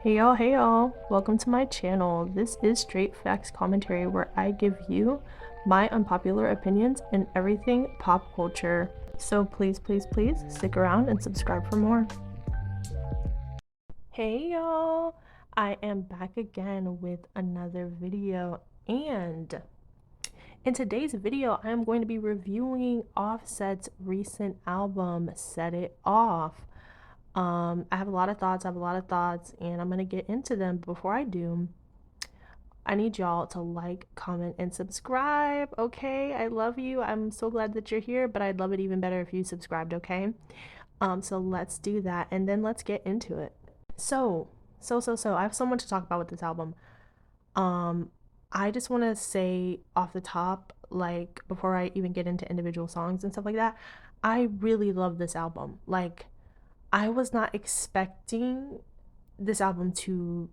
Hey y'all, welcome to my channel. This is Straight Facts Commentary where I give you my unpopular opinions in everything pop culture. So please stick around and subscribe for more. Hey y'all, I am back again with another video, and in today's video I am going to be reviewing Offset's recent album, Set It Off. I have a lot of thoughts, and I'm gonna get into them. But before I do, I need y'all to like, comment, and subscribe, okay? I love you. I'm so glad that you're here, but I'd love it even better if you subscribed, okay? So let's do that, and then let's get into it. So, I have so much to talk about with this album. Um, I just want to say off the top, like, before I even get into individual songs and stuff like that, I really love this album. Like, I was not expecting this album to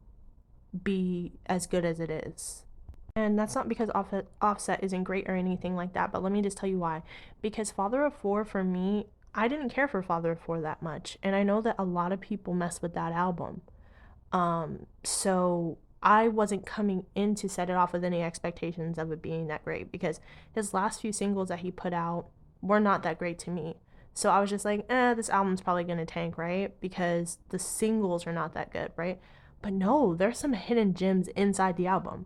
be as good as it is. And that's not because Offset isn't great or anything like that, but let me just tell you why. Because Father of Four, for me, I didn't care for Father of Four that much. And I know that a lot of people mess with that album. So I wasn't coming in to Set It Off with any expectations of it being that great, because his last few singles that he put out were not that great to me. So I was just like, this album's probably gonna tank, right? Because the singles are not that good, right? But no, there's some hidden gems inside the album.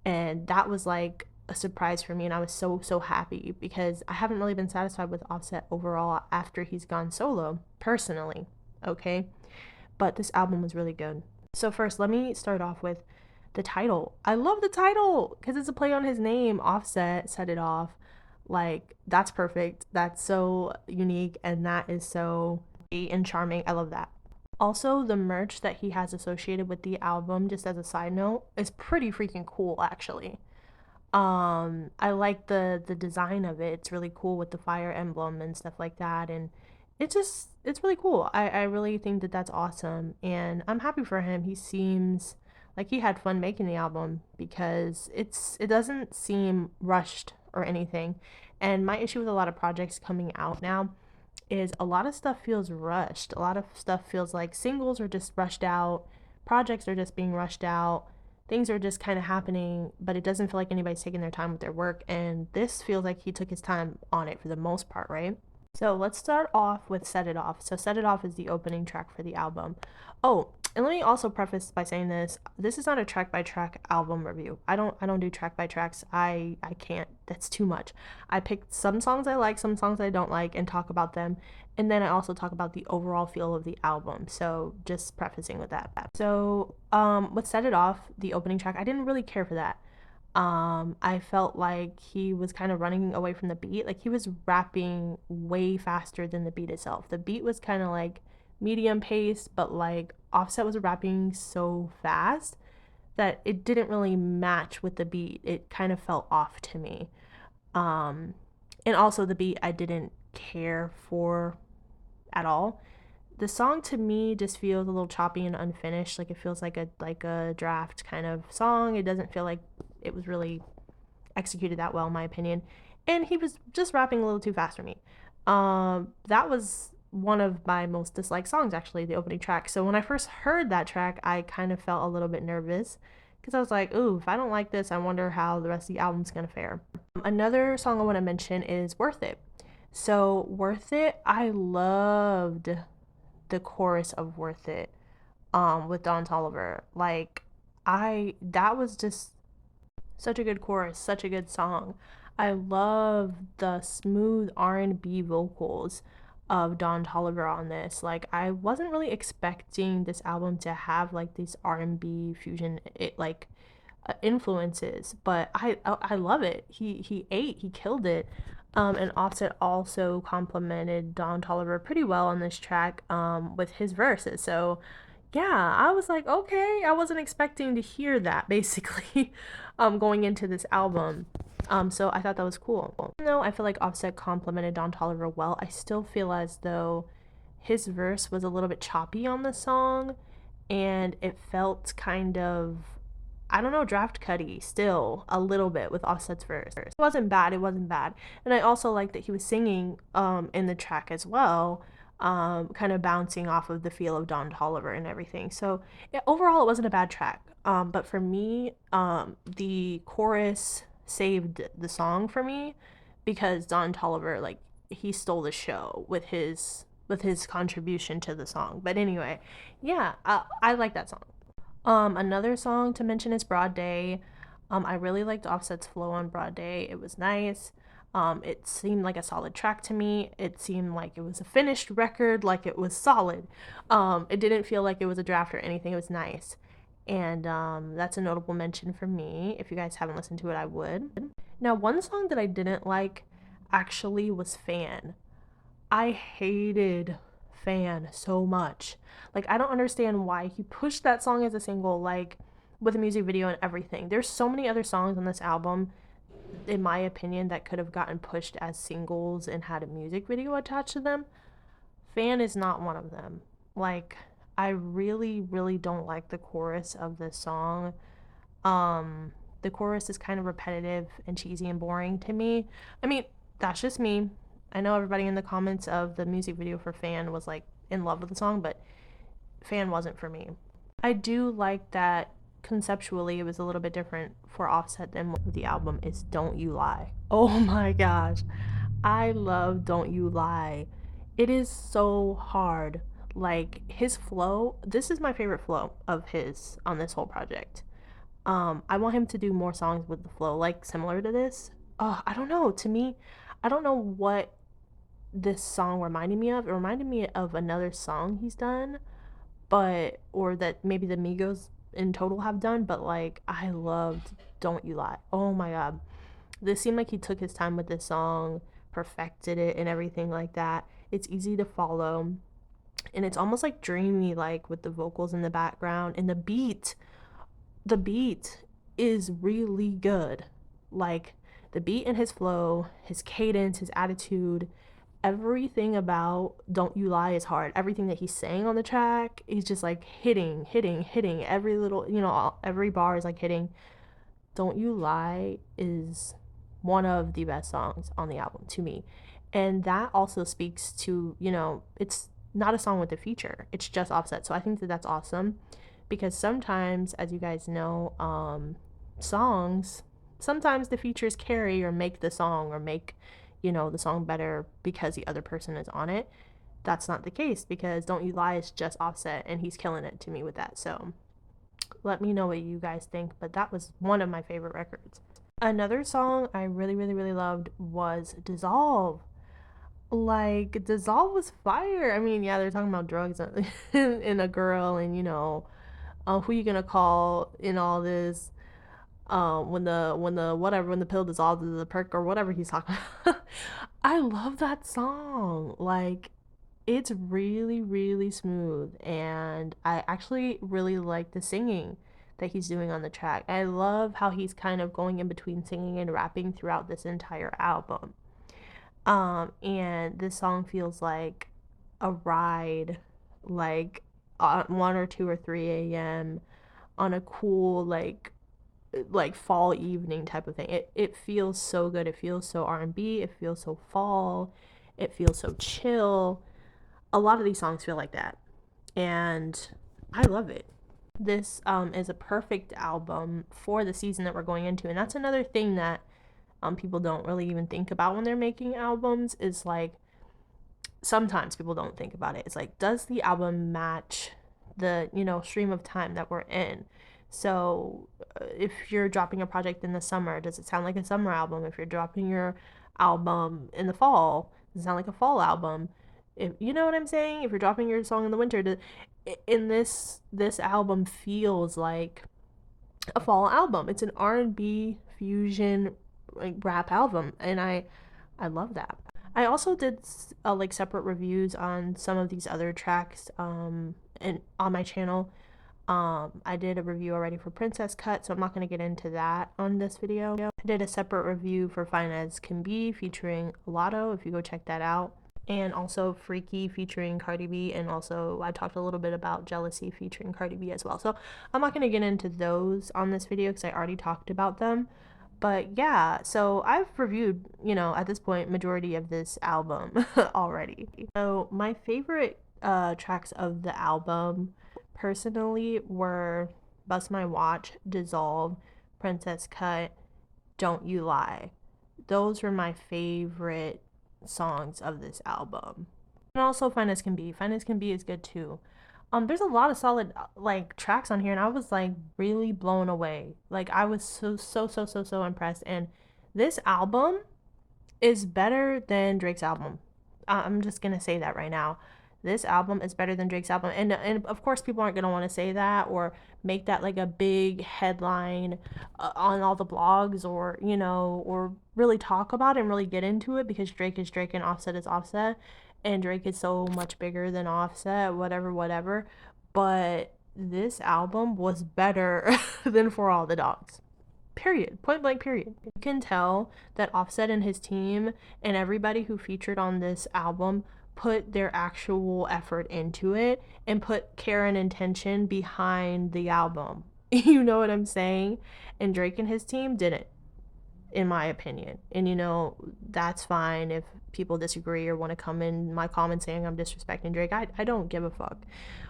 And that was like a surprise for me, and I was so happy because I haven't really been satisfied with Offset overall after he's gone solo, personally, okay? But this album was really good. So first, let me start off with the title. I love the title because it's a play on his name, Offset, Set It Off. Like, that's perfect. That's so unique, and that is so sweet and charming. I love that. Also, the merch that he has associated with the album, just as a side note, is pretty freaking cool actually. I like the design of it. It's really cool with the fire emblem and stuff like that, and it's really cool. I really think that that's awesome, and I'm happy for him. He seems like he had fun making the album because it doesn't seem rushed or anything. And my issue with a lot of projects coming out now is a lot of stuff feels rushed. A lot of stuff feels like singles are just rushed out, projects are just being rushed out, things are just kind of happening, but it doesn't feel like anybody's taking their time with their work. And this feels like he took his time on it for the most part, right? So let's start off with Set It Off. So Set It Off is the opening track for the album. Oh, and let me also preface by saying this is not a track by track album review. I don't do track by tracks. I can't. That's too much. I pick some songs I like, some songs I don't like, and talk about them. And then I also talk about the overall feel of the album. So just prefacing with that. So with Set It Off, the opening track, I didn't really care for that. I felt like he was kind of running away from the beat. Like, he was rapping way faster than the beat itself. The beat was kind of like medium pace, but like Offset was rapping so fast that it didn't really match with the beat. It kind of felt off to me. Um, and also the beat I didn't care for at all. The song to me just feels a little choppy and unfinished. Like, it feels like a draft kind of song. It doesn't feel like it was really executed that well, in my opinion. And he was just rapping a little too fast for me. That was one of my most disliked songs, actually, the opening track. So when I first heard that track, I kind of felt a little bit nervous because I was like, ooh, if I don't like this, I wonder how the rest of the album's gonna fare. Another song I want to mention is Worth It. So, Worth It, I loved the chorus of Worth It with Don Toliver. Like, that was just such a good chorus, such a good song. I love the smooth R&B vocals of Don Toliver on this. Like, I wasn't really expecting this album to have like these R&B fusion influences, but I love it. He killed it. And Offset also complimented Don Toliver pretty well on this track with his verses. So yeah, I was like, okay, I wasn't expecting to hear that basically going into this album. So I thought that was cool. Even though I feel like Offset complimented Don Toliver well, I still feel as though his verse was a little bit choppy on the song, and it felt kind of, I don't know, draft cutty still a little bit with Offset's verse. It wasn't bad, it wasn't bad. And I also like that he was singing in the track as well. kind of bouncing off of the feel of Don Toliver and everything. So overall, it wasn't a bad track. But for me, the chorus saved the song for me because Don Toliver, like, he stole the show with his contribution to the song. But anyway, yeah, I like that song. Another song to mention is Broad Day. I really liked Offset's flow on Broad Day. It was nice. It seemed like a solid track to me. It seemed like it was a finished record, like it was solid. It didn't feel like it was a draft or anything. It was nice. And that's a notable mention for me. If you guys haven't listened to it, I would. Now, one song that I didn't like actually was Fan. I hated Fan so much. Like, I don't understand why he pushed that song as a single, like, with a music video and everything. There's so many other songs on this album, in my opinion, that could have gotten pushed as singles and had a music video attached to them. Fan is not one of them. Like, I really, really don't like the chorus of this song. The chorus is kind of repetitive and cheesy and boring to me. I mean, that's just me. I know everybody in the comments of the music video for Fan was like in love with the song, but Fan wasn't for me. I do like that conceptually it was a little bit different for Offset than what the album is Don't You Lie. Oh my gosh. I love Don't You Lie. It is so hard. Like, his flow, this is my favorite flow of his on this whole project. I want him to do more songs with the flow, like similar to this. I don't know. To me, I don't know what this song reminded me of. It reminded me of another song he's done, but or that maybe the Migos in total have done, but like I loved Don't You Lie. Oh my god. This seemed like he took his time with this song, perfected it and everything like that. It's easy to follow. And it's almost like dreamy, like with the vocals in the background and the beat is really good. Like, the beat and his flow, his cadence, his attitude, everything about Don't You Lie is hard. Everything that he's saying on the track, he's just like hitting. Every little, every bar is like hitting. Don't You Lie is one of the best songs on the album to me. And that also speaks to, it's not a song with a feature. It's just Offset. So I think that that's awesome because sometimes, as you guys know, songs, sometimes the features carry or make the song or make, the song better because the other person is on it. That's not the case because Don't You Lie is just Offset and he's killing it to me with that. So let me know what you guys think, but that was one of my favorite records. Another song I really, really, really loved was Dissolve. Like, Dissolve was fire. I mean, yeah, they're talking about drugs and a girl and, who you gonna call in all this when the pill dissolves into the perk or whatever he's talking about. I love that song. Like, it's really, really smooth, and I actually really like the singing that he's doing on the track. I love how he's kind of going in between singing and rapping throughout this entire album. And this song feels like a ride, like 1 or 2 or 3 a.m. on a cool, like fall evening type of thing. It feels so good. It feels so R&B. It feels so fall. It feels so chill. A lot of these songs feel like that, and I love it. This is a perfect album for the season that we're going into, and that's another thing that people don't really even think about when they're making albums is like sometimes people don't think about it. It's like, does the album match the stream of time that we're in? So if you're dropping a project in the summer, does it sound like a summer album? If you're dropping your album in the fall, does it sound like a fall album? If you know what I'm saying, if you're dropping your song in the winter, in this album feels like a fall album. It's an R&B fusion like rap album, and I love that. I also did like separate reviews on some of these other tracks and on my channel. I did a review already for Princess Cut, so I'm not going to get into that on this video. I did a separate review for Fine As Can Be featuring Lotto, if you go check that out. And also Freaky featuring Cardi B, and also I talked a little bit about Jealousy featuring Cardi B as well. So I'm not going to get into those on this video because I already talked about them. But yeah, so I've reviewed, at this point, majority of this album already. So my favorite tracks of the album personally were Bust My Watch, Dissolve, Princess Cut, Don't You Lie. Those were my favorite songs of this album. And also Fine as Can Be. Fine as Can Be is good too. There's a lot of solid like tracks on here, and I was like really blown away. Like I was so impressed. And this album is better than Drake's album. I'm just gonna say that right now. This album is better than Drake's album, and of course people aren't gonna want to say that or make that like a big headline on all the blogs, or or really talk about it and really get into it, because Drake is Drake and Offset is Offset, and Drake is so much bigger than Offset, whatever. But this album was better than For All the Dogs. Period. Point blank, period. You can tell that Offset and his team and everybody who featured on this album put their actual effort into it and put care and intention behind the album. You know what I'm saying? And Drake and his team didn't, in my opinion. And that's fine if people disagree or want to come in my comments saying I'm disrespecting Drake. I don't give a fuck.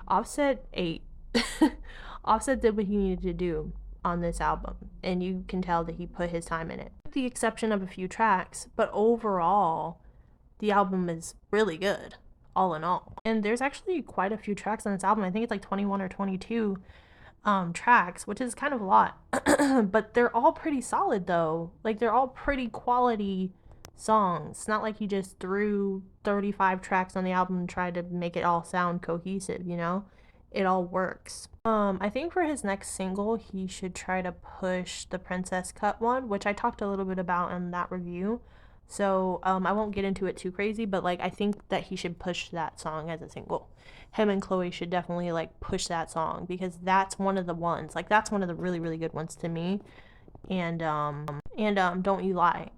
Offset ate. Offset did what he needed to do on this album, and you can tell that he put his time in it, with the exception of a few tracks. But overall, the album is really good, all in all. And there's actually quite a few tracks on this album. I think it's like 21 or 22 tracks, which is kind of a lot. But they're all pretty solid though. Like they're all pretty quality songs. It's not like he just threw 35 tracks on the album and tried to make it all sound cohesive, It all works. I think for his next single, he should try to push the Princess Cut one, which I talked a little bit about in that review. So I won't get into it too crazy, but like I think that he should push that song as a single. Him and Chloe should definitely like push that song, because that's one of the ones. Like that's one of the really really good ones to me. And Don't You Lie.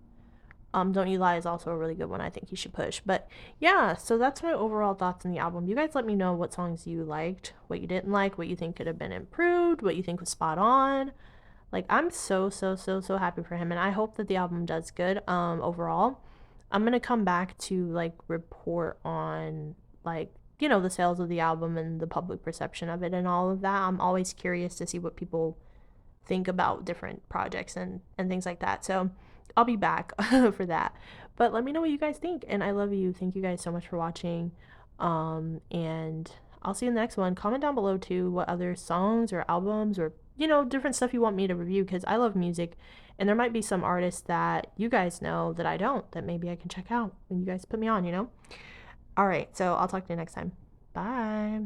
Don't You Lie is also a really good one I think you should push. But yeah, so that's my overall thoughts on the album. You guys let me know what songs you liked, what you didn't like, what you think could have been improved, what you think was spot on. Like I'm so happy for him, and I hope that the album does good overall. I'm going to come back to like report on like the sales of the album and the public perception of it and all of that. I'm always curious to see what people think about different projects and things like that. So I'll be back for that. But let me know what you guys think, and I love you. Thank you guys so much for watching. And I'll see you in the next one. Comment down below too what other songs or albums or different stuff you want me to review, because I love music, and there might be some artists that you guys know that I don't, that maybe I can check out when you guys put me on. All right, so I'll talk to you next time. Bye.